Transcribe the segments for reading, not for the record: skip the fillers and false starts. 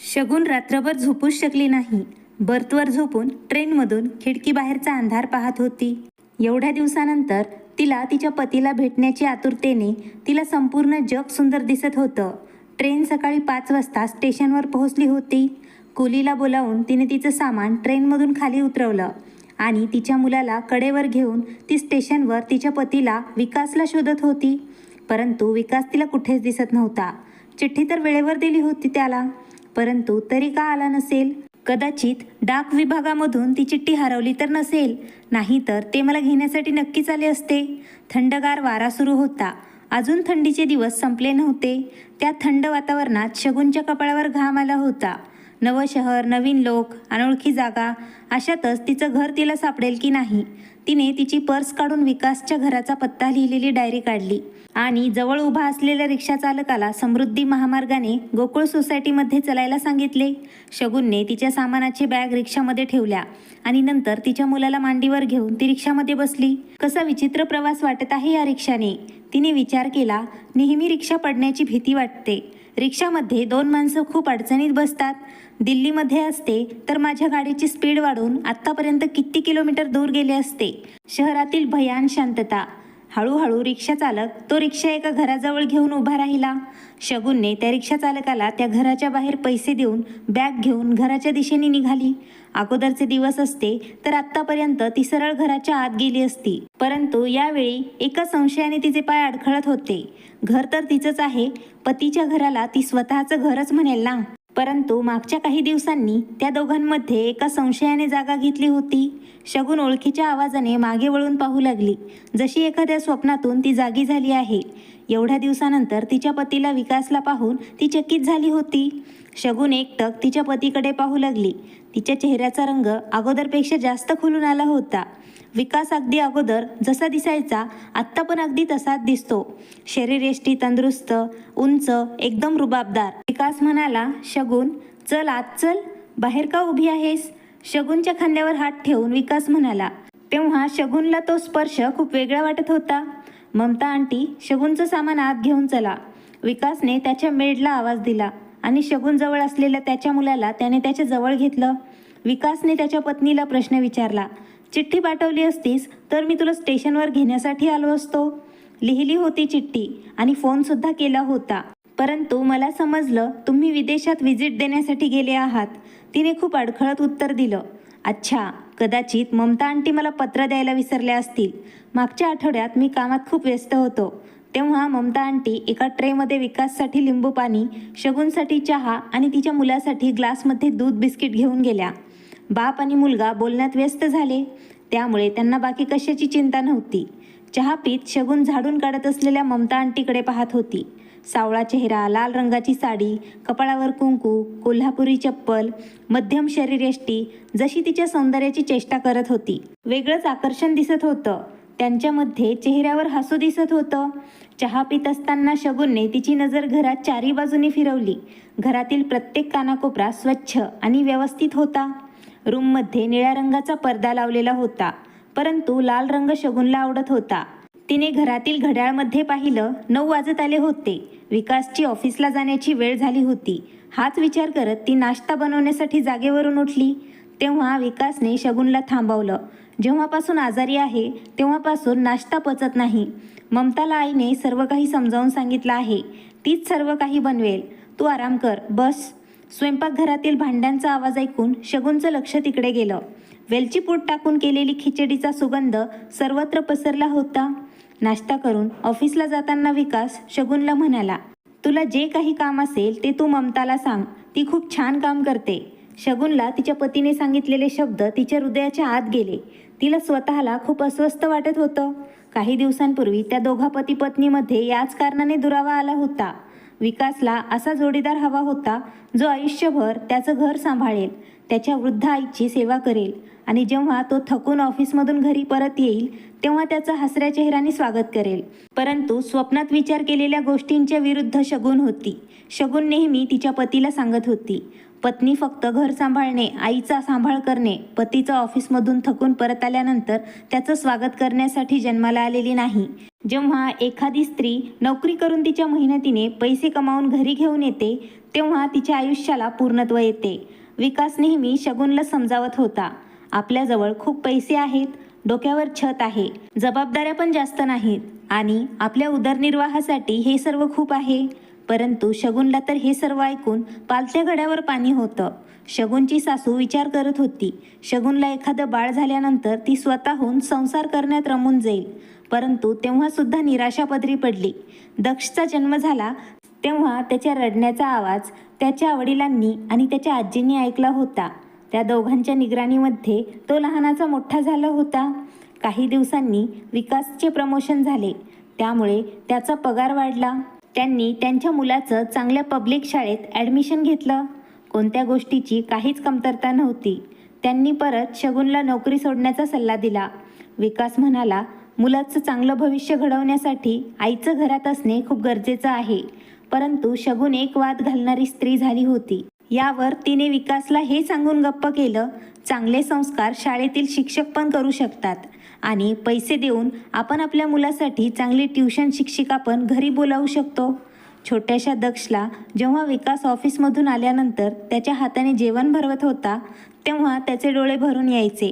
शगुन रात्रभर झोपूच शकली नाही. बर्थवर झोपून ट्रेनमधून खिडकीबाहेरचा अंधार पाहत होती. एवढ्या दिवसानंतर तिला तिच्या पतीला भेटण्याची आतुरतेने तिला संपूर्ण जग सुंदर दिसत होतं. ट्रेन सकाळी 5 वाजता स्टेशनवर पोहोचली होती. कुलीला बोलावून तिने तिचं सामान ट्रेनमधून खाली उतरवलं आणि तिच्या मुलाला कडेवर घेऊन ती स्टेशनवर तिच्या पतीला विकासला शोधत होती. परंतु विकास तिला कुठेच दिसत नव्हता. चिठ्ठी तर वेळेवर दिली होती त्याला, परंतु तरी का आला नसेल? कदाचित डाक विभागामधून ती चिठ्ठी हरवली तर नसेल, नाहीतर ते मला घेण्यासाठी नक्कीच आले असते. थंडगार वारा सुरू होता. अजून थंडीचे दिवस संपले नव्हते. त्या थंड वातावरणात शगुनच्या कपाळावर घाम आला होता. नवं शहर, नवीन लोक, अनोळखी जागा, अशातच तिचं घर तिला सापडेल की नाही. तिने तिची पर्स काढून विकासच्या घराचा पत्ता लिहिलेली डायरी काढली आणि जवळ उभा असलेल्या रिक्षा चालकाला समृद्धी महामार्गाने गोकुळ सोसायटीमध्ये चलायला सांगितले. शगुनने तिच्या सामानाची बॅग रिक्षामध्ये ठेवल्या आणि नंतर तिच्या मुलाला मांडीवर घेऊन ती रिक्षामध्ये बसली. कसा विचित्र प्रवास वाटत आहे या रिक्षाने, तिने विचार केला. नेहमी रिक्षा पडण्याची भीती वाटते. रिक्षामध्ये 2 माणसं खूप अडचणीत बसतात. दिल्लीमध्ये असते तर माझ्या गाडीची स्पीड वाढून आत्तापर्यंत किती किलोमीटर दूर गेले असते. शहरातील भयान शांतता. हळूहळू रिक्षा चालक तो रिक्षा एका घराजवळ घेऊन उभा राहिला. शगुनने त्या रिक्षा चालकाला त्या घराच्या बाहेर पैसे देऊन बॅग घेऊन घराच्या दिशेने निघाली. अगोदरचे दिवस असते तर आत्तापर्यंत ती सरळ घराच्या आत गेली असती, परंतु यावेळी एका संशयाने तिचे पाय अडखळत होते. घर तर तिचंच आहे, पतीच्या घराला ती स्वतःचं घरच म्हणेल ना. परंतु मागच्या काही दिवसांनी त्या दोघांमध्ये एका संशयाने जागा घेतली होती. शगुन ओळखीच्या आवाजाने मागे वळून पाहू लागली, जशी एखाद्या स्वप्नातून ती जागी झाली आहे. एवढ्या दिवसानंतर तिच्या पतीला विकासला पाहून ती चकित झाली होती. शगुन एकटक तिच्या पतीकडे पाहू लागली. तिच्या चेहऱ्याचा रंग अगोदरपेक्षा जास्त खुलून आला होता. विकास अगदी अगोदर जसा दिसायचा आत्ता पण अगदी तसाच दिसतो. शरीरयष्टी तंदुरुस्त, उंच, एकदम रुबाबदार. विकास म्हणाला, शगुन चल आत चल, बाहेर का उभी आहेस? शगुनच्या खांद्यावर हात ठेवून विकास म्हणाला. तेव्हा शगुनला तो स्पर्श खूप वेगळा वाटत होता. ममता आंटी, शगुनचं सामान आत घेऊन चला. विकासने त्याच्या मेडला आवाज दिला आणि शगुन जवळ असलेल्या त्याच्या मुलाला त्याने त्याच्या जवळ घेतलं. विकासने त्याच्या पत्नीला प्रश्न विचारला, चिठ्ठी पाठवली असतीस तर मी तुला स्टेशनवर घेण्यासाठी आलो असतो. लिहिली होती चिठ्ठी आणि फोनसुद्धा केला होता, परंतु मला समजलं तुम्ही विदेशात व्हिजिट देण्यासाठी गेले आहात. तिने खूप अडखळत उत्तर दिलं. अच्छा, कदाचित ममता आंटी मला पत्र द्यायला विसरल्या असतील. मागच्या आठवड्यात मी कामात खूप व्यस्त होतो. तेव्हा ममता आंटी एका ट्रेमध्ये विकाससाठी लिंबू पाणी, शगुनसाठी चहा आणि तिच्या मुलासाठी ग्लासमध्ये दूध बिस्किट घेऊन गेल्या. बाप आणि मुलगा बोलण्यात व्यस्त झाले, त्यामुळे त्यांना बाकी कशाची चिंता नव्हती. चहा पीत शगुन झाडून काढत असलेल्या ममता आंटीकडे पाहत होती. सावळा चेहरा, लाल रंगाची साडी, कपाळावर कुंकू, कोल्हापुरी चप्पल, मध्यम शरीरयष्टी, जशी तिच्या सौंदर्याची चेष्टा करत होती. वेगळंच आकर्षण दिसत होतं. त्यांच्यामध्ये चेहऱ्यावर हसू दिसत होतं. चहा पित असताना शगुनने तिची नजर घरात चारी बाजूनी फिरवली. घरातील प्रत्येक कानाकोपरा स्वच्छ आणि व्यवस्थित होता. रूममध्ये निळ्या रंगाचा पडदा लावलेला होता, परंतु लाल रंग शगुनला आवडत होता. तिने घरातील घड्याळमध्ये पाहिलं, 9 वाजत आले होते. विकासची ऑफिसला जाण्याची वेळ झाली होती. हाच विचार करत ती नाश्ता बनवण्यासाठी जागेवरून उठली. तेव्हा विकासने शगुनला थांबवलं. जेव्हापासून आजारी आहे तेव्हापासून नाश्ता पचत नाही. ममताला आईने सर्व काही समजावून सांगितलं आहे. तीच सर्व काही बनवेल, तू आराम कर, बस. स्वयंपाकघरातील भांड्यांचा आवाज ऐकून शगुनचं लक्ष तिकडे गेलं. वेलची पूड टाकून केलेली खिचडीचा सुगंध सर्वत्र पसरला होता. नाश्ता करून ऑफिसला जाताना विकास शगुनला म्हणाला, तुला जे काही काम असेल ते तू ममताला सांग, ती खूप छान काम करते. शगुनला तिच्या पतीने सांगितलेले शब्द तिच्या हृदयाच्या आत गेले. तिला स्वतःला खूप अस्वस्थ वाटत होतं. काही दिवसांपूर्वी त्या दोघा पती पत्नीमध्ये याच कारणाने दुरावा आला होता. विकासला असा जोडीदार हवा होता जो आयुष्यभर त्याचं घर सांभाळेल, त्याच्या वृद्ध आईची सेवा करेल आणि जेव्हा तो थकून ऑफिसमधून घरी परत येईल तेव्हा त्याचं हसऱ्या चेहऱ्याने स्वागत करेल. परंतु स्वप्नात विचार केलेल्या गोष्टींच्या विरुद्ध शगुन होती. शगुन नेहमी तिच्या पतीला सांगत होती, पत्नी फक्त घर सांभाळणे, आईचा सांभाळ करणे, पतीचं ऑफिसमधून थकून परत आल्यानंतर त्याचं स्वागत करण्यासाठी जन्माला आलेली नाही. जेव्हा एखादी स्त्री नोकरी करून तिच्या मेहनतीने पैसे कमावून घरी घेऊन येते तेव्हा तिच्या आयुष्याला पूर्णत्व येते. विकास नेहमी शगुनला समजावत होता, आपल्याजवळ खूप पैसे आहेत, डोक्यावर छत आहे, जबाबदाऱ्या पण जास्त नाहीत आणि आपल्या उदरनिर्वाहासाठी हे सर्व खूप आहे. परंतु शगुनला तर हे सर्व ऐकून पालत्या घड्यावर पाणी होतं. शगुनची सासू विचार करत होती, शगुनला एखादं बाळ झाल्यानंतर ती स्वतःहून संसार करण्यात रमून जाईल. परंतु तेव्हा सुद्धा निराशा पदरी पडली. दक्षचा जन्म झाला तेव्हा त्याच्या रडण्याचा आवाज त्याच्या वडिलांनी आणि त्याच्या आजींनी ऐकला होता. त्या दोघांच्या निगराणीमध्ये तो लहानाचा मोठा झाला होता. काही दिवसांनी विकासचे प्रमोशन झाले, त्यामुळे त्याचा पगार वाढला. त्यांनी त्यांच्या मुलाचं चांगल्या पब्लिक शाळेत ॲडमिशन घेतलं. कोणत्या गोष्टीची काहीच कमतरता नव्हती. त्यांनी परत शगुनला नोकरी सोडण्याचा सल्ला दिला. विकास म्हणाला, मुलाचं चांगलं भविष्य घडवण्यासाठी आईचं घरात असणे खूप गरजेचं आहे. परंतु शगुन एक वाद घालणारी स्त्री झाली होती. यावर तिने विकासला हे सांगून गप्प केलं, चांगले संस्कार शाळेतील शिक्षक पण करू शकतात आणि पैसे देऊन आपण आपल्या मुलासाठी चांगली ट्युशन शिक्षिका पण घरी बोलावू शकतो. छोट्याशा दक्षला जेव्हा विकास ऑफिसमधून आल्यानंतर त्याच्या हाताने जेवण भरवत होता तेव्हा त्याचे डोळे भरून यायचे.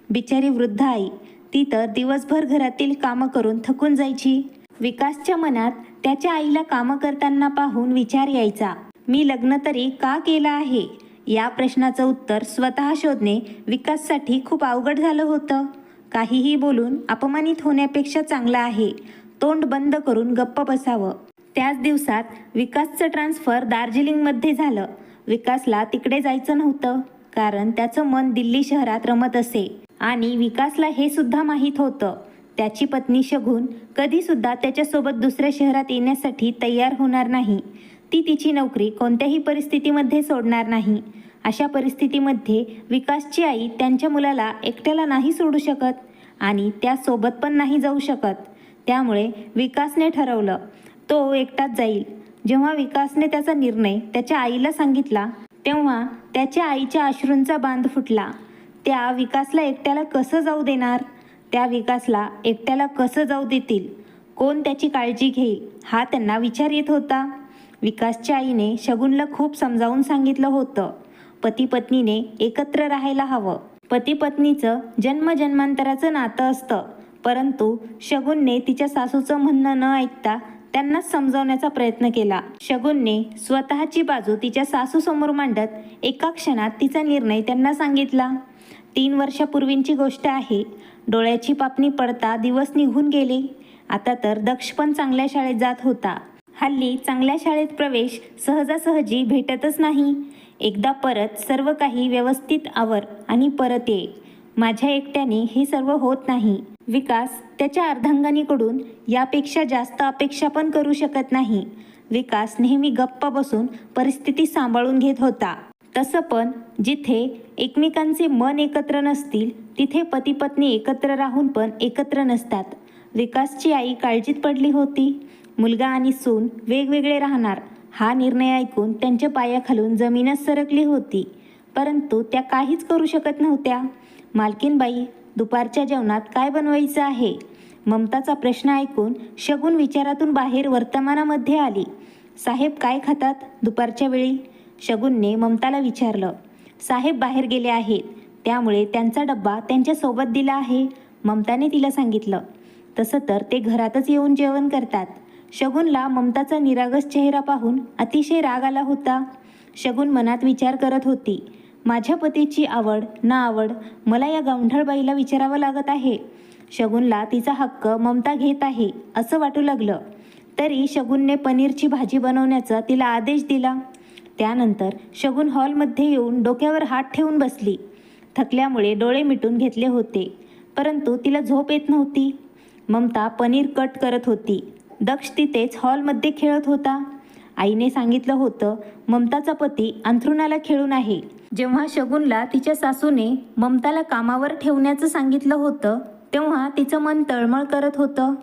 बिचारी वृद्ध आई, ती तर दिवसभर घरातील कामं करून थकून जायची. विकासच्या मनात त्याच्या आईला कामं करताना पाहून विचार यायचा, मी लग्न तरी का केलं आहे? या प्रश्नाचं उत्तर स्वतः शोधणे विकाससाठी खूप अवघड झालं होतं. काहीही बोलून अपमानित होण्यापेक्षा चांगलं आहे तोंड बंद करून गप्प बसावं. त्याच दिवसात विकासचं ट्रान्सफर दार्जिलिंगमध्ये झालं. विकासला तिकडे जायचं नव्हतं कारण त्याचं मन दिल्ली शहरात रमत असे आणि विकासला हे सुद्धा माहीत होतं, त्याची पत्नी शगुन कधीसुद्धा त्याच्यासोबत दुसऱ्या शहरात येण्यासाठी तयार होणार नाही. ती तिची नोकरी कोणत्याही परिस्थितीमध्ये सोडणार नाही. अशा परिस्थितीमध्ये विकासची आई त्यांच्या मुलाला एकट्याला नाही सोडू शकत आणि त्यासोबत पण नाही जाऊ शकत. त्यामुळे विकासने ठरवलं तो एकटाच जाईल. जेव्हा विकासने त्याचा निर्णय त्याच्या आईला सांगितला तेव्हा त्याच्या आईच्या अश्रूंचा बांध फुटला. त्या विकासला एकट्याला कसं जाऊ देणार? त्या विकासला एकट्याला कसं जाऊ देतील? कोण त्याची काळजी घेईल हा त्यांना विचार येत होता. विकासच्या आईने शगुनला खूप समजावून सांगितलं होतं, पती पत्नीने एकत्र राहायला हवं. पती पत्नीचं जन्मजन्मांतराचं नातं असतं. परंतु शगुनने तिच्या सासूचं म्हणणं न ऐकता त्यांनाच समजावण्याचा प्रयत्न केला. शगुनने स्वतःची बाजू तिच्या सासूसमोर मांडत एका क्षणात तिचा निर्णय त्यांना सांगितला. 3 वर्षापूर्वींची गोष्ट आहे. डोळ्याची पापणी पडता दिवस निघून गेले. आता तर दक्ष पण चांगल्या शाळेत जात होता. हल्ली चांगल्या शाळेत प्रवेश सहजासहजी भेटतच नाही. एकदा परत सर्व काही व्यवस्थित आवर आणि परत ये. माझ्या एकट्याने हे सर्व होत नाही. विकास त्याच्या अर्धांगिनीकडून यापेक्षा जास्त अपेक्षा पण करू शकत नाही. विकास नेहमी गप्प बसून परिस्थिती सांभाळून घेत होता. तसं पण जिथे एकमेकांचे मन एकत्र नसतील तिथे पती पत्नी एकत्र राहून पण एकत्र नसतात. विकासची आई काळजीत पडली होती. मुलगा आणि सून वेगवेगळे राहणार हा निर्णय ऐकून त्यांच्या पायाखालून जमीनच सरकली होती. परंतु त्या काहीच करू शकत नव्हत्या. मालकीनबाई, दुपारच्या जेवणात काय बनवायचं आहे? ममताचा प्रश्न ऐकून शगुन विचारातून बाहेर वर्तमानामध्ये आली. साहेब काय खातात दुपारच्या वेळी? शगुनने ममताला विचारलं. साहेब बाहेर गेले आहेत, त्यामुळे त्यांचा डब्बा त्यांच्यासोबत दिला आहे, ममताने तिला सांगितलं. तसं तर ते घरातच येऊन जेवण करतात. शगुनला ममताचा निरागस चेहरा पाहून अतिशय राग आला होता. शगुन मनात विचार करत होती, माझ्या पतीची आवड ना आवड मला या गावंढळबाईला विचारावं लागत आहे. शगुनला तिचा हक्क ममता घेत आहे असं वाटू लागलं. तरी शगुनने पनीरची भाजी बनवण्याचा तिला आदेश दिला. त्यानंतर शगुन हॉलमध्ये येऊन डोक्यावर हात ठेवून बसली. थकल्यामुळे डोळे मिटून घेतले होते, परंतु तिला झोप येत नव्हती. ममता पनीर कट करत होती. दक्ष तिथेच हॉलमध्ये खेळत होता. आईने सांगितलं होतं, ममताचा पती अंथरुणाला खेळून आहे, जेव्हा शगुनला तिच्या सासूने ममताला कामावर ठेवण्याचं सांगितलं होतं तेव्हा तिचं मन तळमळ करत होतं.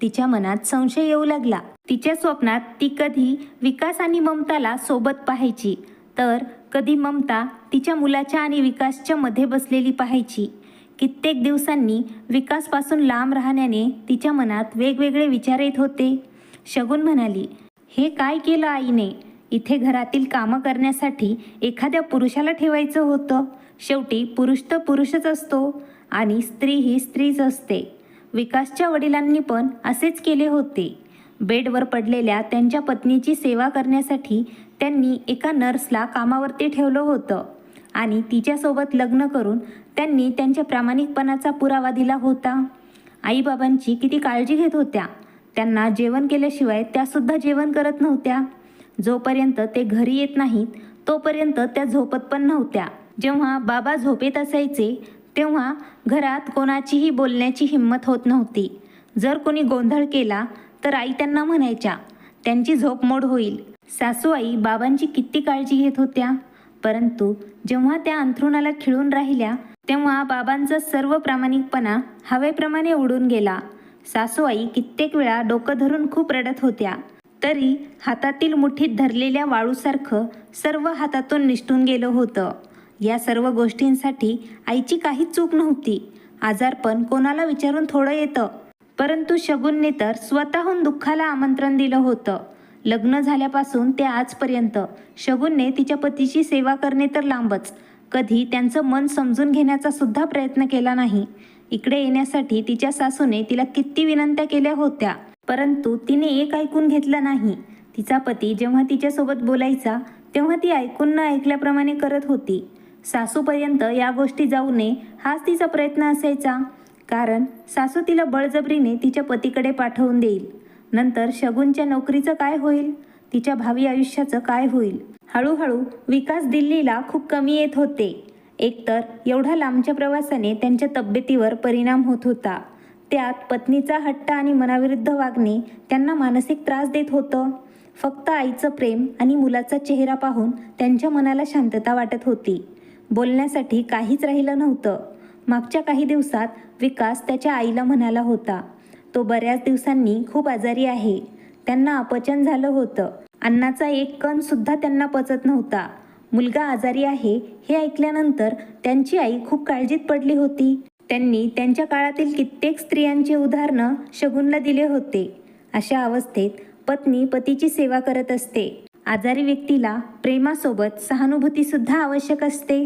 तिच्या मनात संशय येऊ लागला. तिच्या स्वप्नात ती कधी विकास आणि ममताला सोबत पाहायची, तर कधी ममता तिच्या मुलाच्या आणि विकासच्या मध्ये बसलेली पाहायची. कित्येक दिवसांनी विकासपासून लांब राहण्याने तिच्या मनात वेगवेगळे विचार येत होते. शगुन म्हणाली, हे काय केलं आईने? इथे घरातील कामं करण्यासाठी एखाद्या पुरुषाला ठेवायचं होतं. शेवटी पुरुष तर पुरुषच असतो आणि स्त्री ही स्त्रीच असते. विकासच्या वडिलांनी पण असेच केले होते. बेडवर पडलेल्या त्यांच्या पत्नीची सेवा करण्यासाठी त्यांनी एका नर्सला कामावरती ठेवलं होतं आणि तिच्यासोबत लग्न करून त्यांनी त्यांच्या प्रामाणिकपणाचा पुरावा दिला होता. आईबाबांची किती काळजी घेत होत्या. त्यांना जेवण केल्याशिवाय त्यासुद्धा जेवण करत नव्हत्या. जोपर्यंत ते घरी येत नाहीत तोपर्यंत त्या झोपत पण नव्हत्या. जेव्हा बाबा झोपेत असायचे तेव्हा घरात कोणाचीही बोलण्याची हिंमत होत नव्हती. जर कोणी गोंधळ केला तर आई त्यांना म्हणायच्या, त्यांची झोप मोड होईल. सासूआई बाबांची किती काळजी घेत होत्या. परंतु जेव्हा त्या अंथरुणाला खिळून राहिल्या तेव्हा बाबांचा सर्व प्रामाणिकपणा हवेप्रमाणे उडून गेला. सासूआई कित्येक वेळा डोकं धरून खूप रडत होत्या. तरी हातातील मुठीत धरलेल्या वाळूसारखं सर्व हातातून निसटून गेलं होतं. या सर्व गोष्टींसाठी आईची काहीच चूक नव्हती. आजारपण कोणाला विचारून थोडं येतं, परंतु शगुनने तर स्वतःहून दुःखाला आमंत्रण दिलं होतं. लग्न झाल्यापासून ते आजपर्यंत शगुनने तिच्या पतीची सेवा करणे तर लांबच, कधी त्यांचं मन समजून घेण्याचा सुद्धा प्रयत्न केला नाही. इकडे येण्यासाठी तिच्या सासूने तिला किती विनंत्या केल्या होत्या, परंतु तिने एक ऐकून घेतलं नाही. तिचा पती जेव्हा तिच्यासोबत बोलायचा तेव्हा ती ऐकून न ऐकल्याप्रमाणे करत होती. सासूपर्यंत या गोष्टी जाऊ नये हाच तिचा प्रयत्न असायचा, कारण सासू तिला बळजबरीने तिच्या पतीकडे पाठवून देईल. नंतर शगुनच्या नोकरीचं काय होईल? तिच्या भावी आयुष्याचं काय होईल? हळूहळू विकास दिल्लीला खूप कमी येत होते. एकतर एवढ्या लांबच्या प्रवासाने त्यांच्या तब्येतीवर परिणाम होत होता. त्यात पत्नीचा हट्ट आणि मनाविरुद्ध वागणे त्यांना मानसिक त्रास देत होतं. फक्त आईचं प्रेम आणि मुलाचा चेहरा पाहून त्यांच्या मनाला शांतता वाटत होती. बोलण्यासाठी काहीच राहिलं नव्हतं. मागच्या काही दिवसात विकास त्याच्या आईला म्हणाला होता, तो बऱ्याच दिवसांनी खूप आजारी आहे. त्यांना अपचन झालं होतं. अन्नाचा एक कण सुद्धा त्यांना पचत नव्हता. मुलगा आजारी आहे हे ऐकल्यानंतर त्यांची आई खूप काळजीत पडली होती. त्यांनी त्यांच्या काळातील कित्येक स्त्रियांची उदाहरणं शगुनला दिले होते. अशा अवस्थेत पत्नी पतीची सेवा करत असते. आजारी व्यक्तीला प्रेमासोबत सहानुभूतीसुद्धा आवश्यक असते.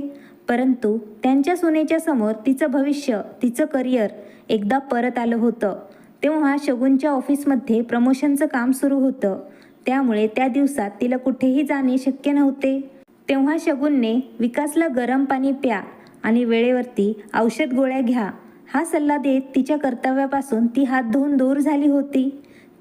परंतु त्यांच्या सुनेच्या समोर तिचं भविष्य, तिचं करिअर एकदा परत आलं होतं. तेव्हा शगुनच्या ऑफिसमध्ये प्रमोशनचं काम सुरू होतं. त्यामुळे त्या दिवसात तिला कुठेही जाणे शक्य नव्हते. तेव्हा शगुनने विकासला गरम पाणी प्या आणि वेळेवरती औषध गोळ्या घ्या हा सल्ला देत तिच्या कर्तव्यापासून ती हात धुवून दूर झाली होती.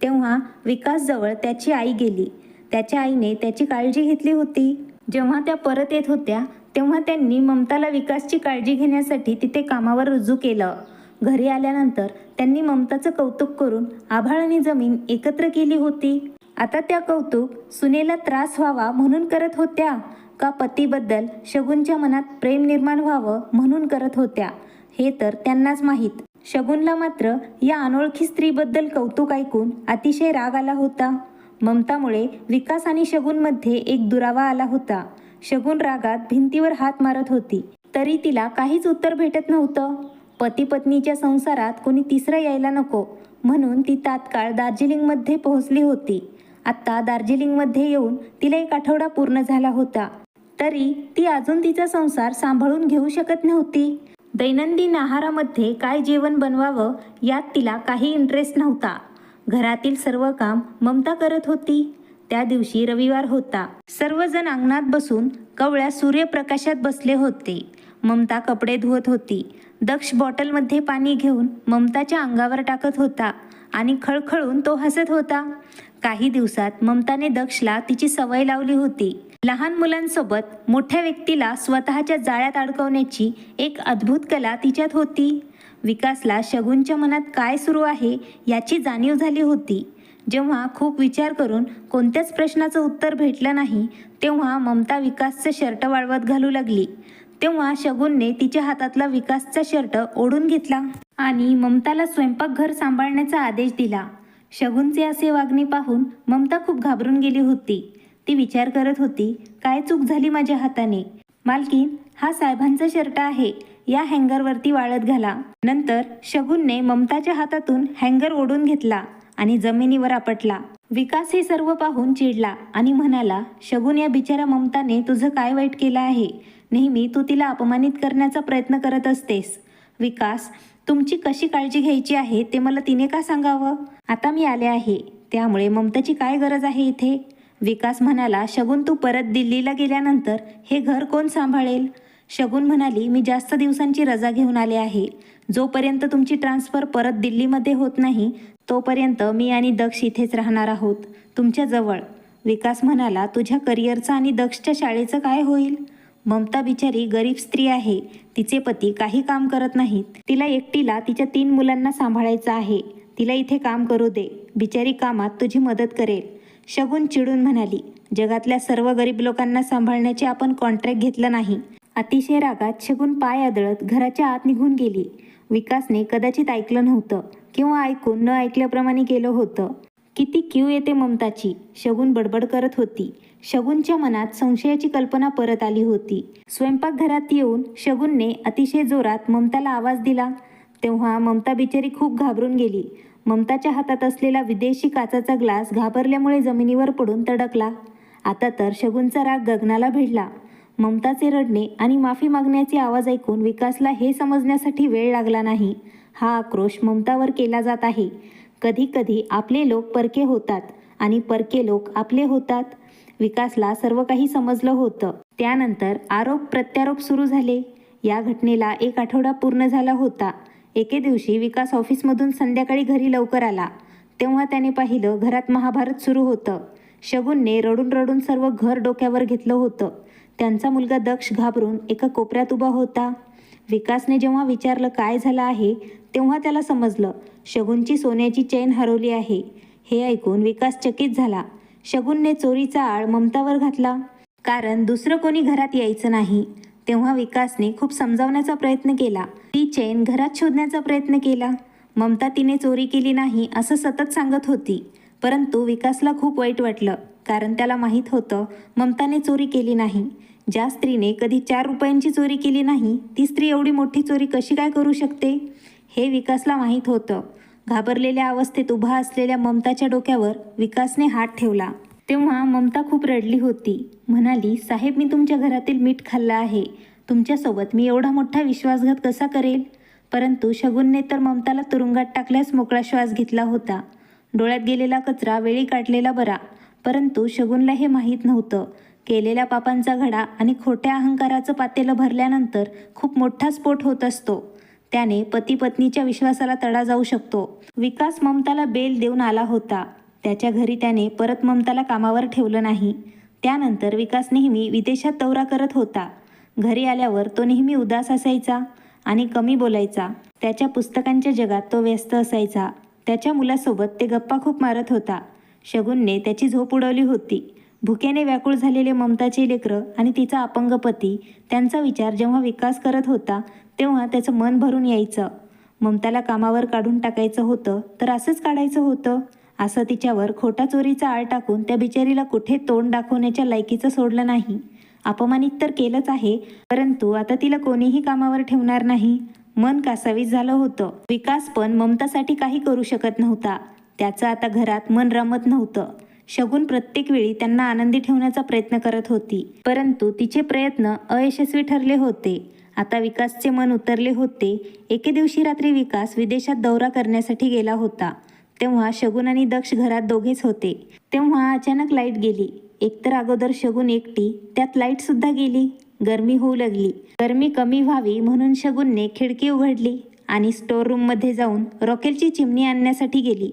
तेव्हा विकासजवळ त्याची आई गेली. त्याच्या आईने त्याची काळजी घेतली होती. जेव्हा त्या परत येत होत्या तेव्हा त्यांनी ममताला विकासची काळजी घेण्यासाठी तिथे कामावर रुजू केलं. घरी आल्यानंतर त्यांनी ममताचं कौतुक करून आभाळ आणि जमीन एकत्र केली होती. आता त्या कौतुक सुनेला त्रास व्हावा म्हणून करत होत्या का पतीबद्दल शगुनच्या मनात प्रेम निर्माण व्हावं म्हणून करत होत्या हे तर त्यांनाच माहीत. शगुनला मात्र या अनोळखी स्त्रीबद्दल कौतुक ऐकून अतिशय राग आला होता. ममतामुळे विकास आणि शगुनमध्ये एक दुरावा आला होता. शगुन रागात भिंतीवर हात मारत होती, तरी तिला काहीच उत्तर भेटत नव्हतं. पती पत्नीच्या संसारात कोणी तिसरं यायला नको म्हणून ती तात्काळ दार्जिलिंगमध्ये पोहोचली होती. आत्ता दार्जिलिंगमध्ये येऊन तिला 1 आठवडा पूर्ण झाला होता, तरी ती अजून तिचा संसार सांभाळून घेऊ शकत नव्हती. दैनंदिन आहारामध्ये काय जेवण बनवावं यात तिला काही इंटरेस्ट नव्हता. घरातील सर्व काम ममता करत होती. त्या दिवशी रविवार होता. सर्वजण अंगणात बसून कवळ्या सूर्यप्रकाशात बसले होते. ममता कपडे धुवत होती. दक्ष बॉटलमध्ये पाणी घेऊन ममताच्या अंगावर टाकत होता आणि खळखळून तो हसत होता. काही दिवसात ममताने दक्षला तिची सवय लावली होती. लहान मुलांसोबत मोठ्या व्यक्तीला स्वतःच्या जाळ्यात अडकवण्याची एक अद्भुत कला तिच्यात होती. विकासला शगुनच्या मनात काय सुरू आहे याची जाणीव झाली होती. जेव्हा खूप विचार करून कोणत्याच प्रश्नाचं उत्तर भेटलं नाही तेव्हा ममता विकासचं शर्ट वाळवत घालू लागली. तेव्हा शगुनने तिच्या हातातला विकासचा शर्ट ओढून घेतला आणि ममताला स्वयंपाकघर सांभाळण्याचा आदेश दिला. शगुनचे असे वागणे पाहून ममता खूप घाबरून गेली होती. ती विचार करत होती, काय चूक झाली माझ्या हाताने? मालकीन, हा साहेबांचा शर्ट आहे, या हँगरवरती वाळत घाला. नंतर शगुनने ममताच्या हातातून हँगर ओढून घेतला आणि जमिनीवर आपटला. विकास हे सर्व पाहून चिडला आणि म्हणाला, शगुन, या बिचारा ममताने तुझं काय वाईट केलं आहे? नेहमी तू तिला अपमानित करण्याचा प्रयत्न करत असतेस. विकास, तुमची कशी काळजी घ्यायची आहे ते मला तिने का सांगावं? आता मी आले आहे, त्यामुळे ममताची काय गरज आहे इथे? विकास म्हणाला, शगुन, तू परत दिल्लीला गेल्यानंतर हे घर कोण सांभाळेल? शगुन म्हणाली, मी जास्त दिवसांची रजा घेऊन आले आहे. जोपर्यंत तुमची ट्रान्सफर परत दिल्लीमध्ये होत नाही तोपर्यंत मी आणि दक्ष इथेच राहणार आहोत, तुमच्याजवळ. विकास म्हणाला, तुझ्या करिअरचं आणि दक्षच्या शाळेचं काय होईल? ममता बिचारी गरीब स्त्री आहे. तिचे पती काही काम करत नाहीत. तिला एकटीला तिच्या 3 मुलांना सांभाळायचं आहे. तिला इथे काम करू दे. बिचारी कामात तुझी मदत करेल. शगुन चिडून म्हणाली, जगातल्या सर्व गरीब लोकांना सांभाळण्याचे आपण कॉन्ट्रॅक्ट घेतलं नाही. अतिशय रागात शगुन पाय आदळत घराच्या आत निघून गेली. विकासने कदाचित ऐकलं नव्हतं किंवा ऐकून न ऐकल्याप्रमाणे केलं होतं. किती क्यू येते ममताची, शगुन बडबड करत होती. शगुनच्या मनात संशयाची कल्पना परत आली होती. स्वयंपाकघरात येऊन शगुनने अतिशय जोरात ममताला आवाज दिला. तेव्हा ममता बिचारी खूप घाबरून गेली. ममताच्या हातात असलेला विदेशी काचाचा ग्लास घाबरल्यामुळे जमिनीवर पडून तडकला. आता तर शगुनचा राग गगनाला भिडला. ममताचे रडणे आणि माफी मागण्याचे आवाज ऐकून विकासला हे समजण्यासाठी वेळ लागला नाही. हा आक्रोश ममतावर केला जात आहे. कधी कधी आपले लोक परके होतात आणि परके लोक आपले होतात. विकासला सर्व काही समजलं होतं. त्यानंतर आरोप प्रत्यारोप सुरू झाले. या घटनेला 1 आठवडा पूर्ण झाला होता. एके दिवशी विकास ऑफिसमधून संध्याकाळी घरी लवकर आला. तेव्हा त्याने पाहिलं घरात महाभारत सुरू होतं. शगुनने रडून रडून सर्व घर डोक्यावर घेतलं होतं. त्यांचा मुलगा दक्ष घाबरून एका कोपऱ्यात उभा होता. विकासने जेव्हा विचारलं काय झालं आहे तेव्हा त्याला समजलं, शगुनची सोन्याची चेन हरवली आहे. हे ऐकून विकास चकित झाला. शगुनने चोरीचा आळ ममतावर घातला, कारण दुसरं कोणी घरात यायचं नाही. तेव्हा विकासने खूप समजावण्याचा प्रयत्न केला. ती चेन घरात शोधण्याचा प्रयत्न केला. ममता तिने चोरी केली नाही असं सतत सांगत होती. परंतु विकासला खूप वाईट वाटलं, कारण त्याला माहीत होतं ममताने चोरी केली नाही. ज्या स्त्रीने कधी 4 रुपयांची चोरी केली नाही ती स्त्री एवढी मोठी चोरी कशी काय करू शकते हे विकासला माहीत होतं. घाबरलेल्या अवस्थेत उभा असलेल्या ममताच्या डोक्यावर विकासने हात ठेवला. तेव्हा ममता खूप रडली होती. म्हणाली, साहेब, मी तुमच्या घरातील मीठ खाल्लं आहे. तुमच्यासोबत मी एवढा मोठा विश्वासघात कसा करेल? परंतु शगुनने तर ममताला तुरुंगात टाकल्यास मोकळा श्वास घेतला होता. डोळ्यात गेलेला कचरा वेळी काढलेला बरा. परंतु शगुनला हे माहीत नव्हतं, केलेल्या पापांचा घडा आणि खोट्या अहंकाराचं पातेलं भरल्यानंतर खूप मोठा स्फोट होत असतो. त्याने पती पत्नीच्या विश्वासाला तडा जाऊ शकतो. विकास ममताला बेल देऊन आला होता. त्याच्या घरी त्याने परत ममताला कामावर ठेवलं नाही. त्यानंतर विकास नेहमी विदेशात दौरा करत होता. घरी आल्यावर तो नेहमी उदास असायचा आणि कमी बोलायचा. त्याच्या पुस्तकांच्या जगात तो व्यस्त असायचा. त्याच्या मुलासोबत ते गप्पा खूप मारत होता. शगुनने त्याची झोप उडवली होती. भुकेने व्याकुळ झालेले ममताचे लेकरं आणि तिचा अपंग पती, त्यांचा विचार जेव्हा विकास करत होता तेव्हा त्याचं मन भरून यायचं. ममताला कामावर काढून टाकायचं होतं तर असंच काढायचं होतं. असं तिच्यावर खोटा चोरीचा आळ टाकून त्या बिचारीला कुठे तोंड दाखवण्याच्या लायकीचं सोडलं नाही. अपमानित तर केलंच आहे, परंतु आता तिला कोणीही कामावर ठेवणार नाही. मन कासावीस झालं होतं. विकास पण ममतासाठी काही करू शकत नव्हता. त्याचं आता घरात मन रमत नव्हतं. शगुन प्रत्येक वेळी त्यांना आनंदी ठेवण्याचा प्रयत्न करत होती, परंतु तिचे प्रयत्न अयशस्वी ठरले होते. आता विकासचे मन उतरले होते. एके दिवशी रात्री विकास विदेशात दौरा करण्यासाठी गेला होता. तेव्हा शगुन आणि दक्ष घरात दोघेच होते. तेव्हा अचानक लाईट गेली. एकतर अगोदर शगुन एकटी, त्यात लाईट सुद्धा गेली. गरमी होऊ लागली. गरमी कमी व्हावी म्हणून शगुनने खिडकी उघडली आणि स्टोर रूममध्ये जाऊन रॉकेलची चिमणी आणण्यासाठी गेली.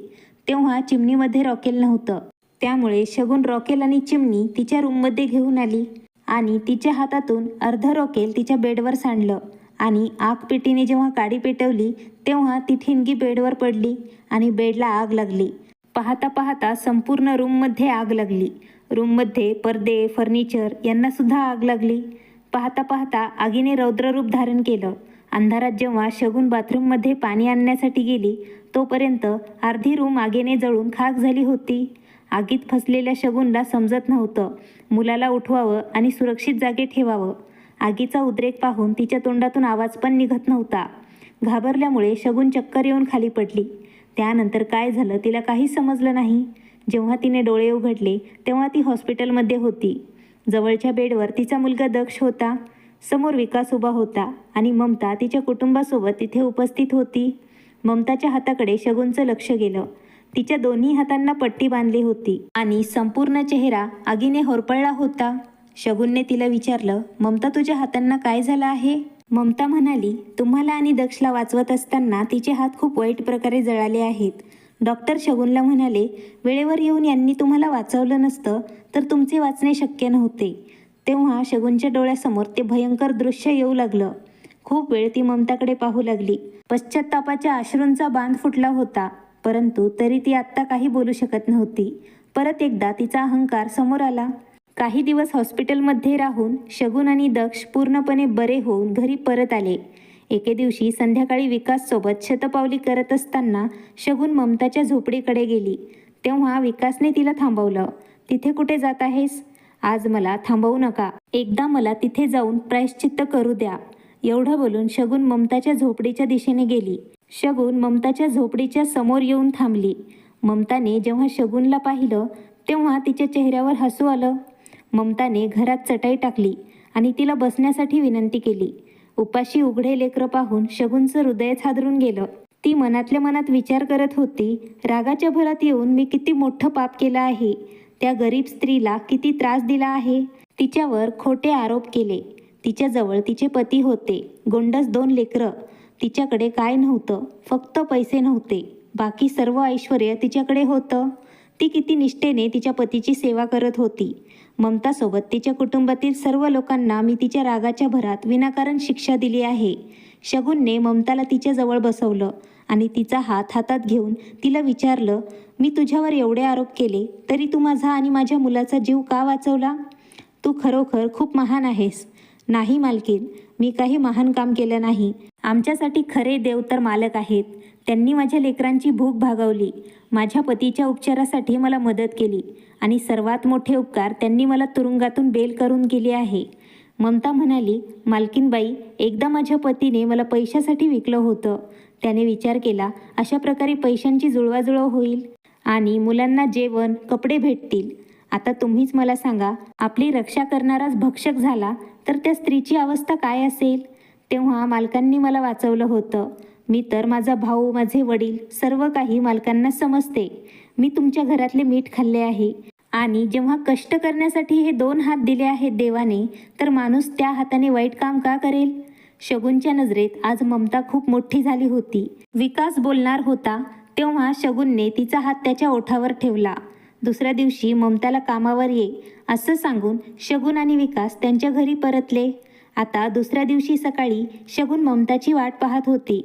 तेव्हा चिमणीमध्ये रॉकेल नव्हतं. त्यामुळे शगुन रॉकेल आणि चिमणी तिच्या रूममध्ये घेऊन आली आणि तिच्या हातातून अर्ध रॉकेल तिच्या बेडवर सांडलं आणि आग पेटीने जेव्हा काडी पेटवली तेव्हा ती ठिणगी बेडवर पडली आणि बेडला आग लागली. पाहता पाहता संपूर्ण रूममध्ये आग लागली. रूममध्ये पडदे, फर्निचर यांना सुद्धा आग लागली. पाहता पाहता आगीने रौद्ररूप धारण केलं. अंधारात जेव्हा शगुन बाथरूममध्ये पाणी आणण्यासाठी गेली तोपर्यंत अर्धी रूम आगीने जळून खाक झाली होती. आगीत फसलेल्या शगुनला समजत नव्हतं मुलाला उठवावं आणि सुरक्षित जागी ठेवावं. आगीचा उद्रेक पाहून तिच्या तोंडातून आवाज पण निघत नव्हता. घाबरल्यामुळे शगुन चक्कर येऊन खाली पडली. त्यानंतर काय झालं तिला काही समजलं नाही. जेव्हा तिने डोळे उघडले तेव्हा ती हॉस्पिटलमध्ये होती. जवळच्या बेडवर तिचा मुलगा दक्ष होता. समोर विकास उभा होता आणि ममता तिच्या कुटुंबासोबत तिथे उपस्थित होती. ममताच्या हाताकडे शगुनचं लक्ष गेलं. तिच्या दोन्ही हातांना पट्टी बांधली होती आणि संपूर्ण चेहरा आगीने होरपळला होता. शगुनने तिला विचारलं, ममता तुझ्या हातांना काय झालं आहे? ममता म्हणाली, तुम्हाला आणि दक्षला वाचवत असताना तिचे हात खूप वाईट प्रकारे जळाले आहेत. डॉक्टर शगुनला म्हणाले, वेळेवर येऊन यांनी तुम्हाला वाचवलं नसतं तर तुमचे वाचणे शक्य नव्हते. तेव्हा शगुनच्या डोळ्यासमोर ते भयंकर दृश्य येऊ लागलं. खूप वेळ ती ममताकडे पाहू लागली. पश्चात्तापाच्या अश्रूंचा बांध फुटला होता, परंतु तरी ती आत्ता काही बोलू शकत नव्हती. परत एकदा तिचा अहंकार समोर आला. काही दिवस हॉस्पिटलमध्ये राहून शगुन आणि दक्ष पूर्णपणे बरे होऊन घरी परत आले. एके दिवशी संध्याकाळी विकाससोबत शतपावली करत असताना शगुन ममताच्या झोपडीकडे गेली. तेव्हा विकासने तिला थांबवलं. तिथे कुठे जात आहेस? आज मला थांबवू नका. एकदा मला तिथे जाऊन प्रायश्चित्त करू द्या. एवढं बोलून शगुन ममताच्या झोपडीच्या दिशेने गेली. शगुन ममताच्या झोपडीच्या समोर येऊन थांबली. ममताने जेव्हा शगुनला पाहिलं तेव्हा तिच्या चेहऱ्यावर हसू आलं. ममताने घरात चटाई टाकली आणि तिला बसण्यासाठी विनंती केली. उपाशी उघडे लेकरं पाहून शगुनचं हृदयच हादरून गेलं. ती मनातल्या मनात विचार करत होती, रागाच्या भरात येऊन मी किती मोठं पाप केलं आहे. त्या गरीब स्त्रीला किती त्रास दिला आहे. तिच्यावर खोटे आरोप केले. तिच्याजवळ तिचे पती होते, गोंडस 2 लेकरं. तिच्याकडे काय नव्हतं, फक्त पैसे नव्हते. बाकी सर्व ऐश्वर्य तिच्याकडे होतं. ती किती निष्ठेने तिच्या पतीची सेवा करत होती. ममतासोबत तिच्या कुटुंबातील सर्व लोकांना मी तिच्या रागाच्या भरात विनाकारण शिक्षा दिली आहे. शगुनने ममताला तिच्याजवळ बसवलं आणि तिचा हात हातात घेऊन तिला विचारलं, मी तुझ्यावर एवढे आरोप केले तरी तू माझा आणि माझ्या मुलाचा जीव का वाचवला? तू खरोखर खूप महान आहेस. नाही मालकीन, मी काही महान काम केलं नाही. आमच्यासाठी खरे देव तर मालक आहेत. त्यांनी माझ्या लेकरांची भूक भागवली, माझ्या पतीच्या उपचारासाठी मला मदत केली आणि सर्वात मोठे उपकार त्यांनी मला तुरुंगातून बेल करून केली आहे. ममता म्हणाली, मालकीनबाई, एकदा माझ्या पतीने मला पैशासाठी विकलं होतं. त्याने विचार केला, अशा प्रकारे पैशांची जुळवाजुळव होईल आणि मुलांना जेवण, कपडे भेटतील. आता तुम्हीच मला सांगा, आपली रक्षा करणाराच भक्षक झाला तर त्या स्त्रीची अवस्था काय असेल? तेव्हा मालकांनी मला वाचवलं होतं. मी तर माझा भाऊ, माझे वडील सर्व काही मालकांना समजते. मी तुमच्या घरातले मीठ खाल्ले आहे आणि जेव्हा कष्ट करण्यासाठी हे 2 हात दिले आहेत देवाने, तर माणूस त्या हाताने वाईट काम का करेल? शगुनच्या नजरेत आज ममता खूप मोठी झाली होती. विकास बोलणार होता तेव्हा शगुनने तिचा हात त्याच्या ओठावर ठेवला. दुसऱ्या दिवशी ममताला कामावर ये असं सांगून शगुन आणि विकास त्यांच्या घरी परतले. आता दुसऱ्या दिवशी सकाळी शगुन ममताची वाट पाहत होती.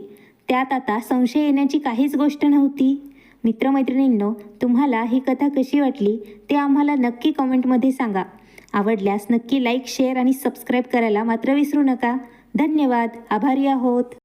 त्यात आता संशय येण्याची काहीच गोष्ट नव्हती. मित्रमैत्रिणींनो, तुम्हाला ही कथा कशी वाटली ते आम्हाला नक्की कमेंटमध्ये सांगा. आवडल्यास नक्की लाईक, शेअर आणि सबस्क्राईब करायला मात्र विसरू नका. धन्यवाद. आभारी आहोत.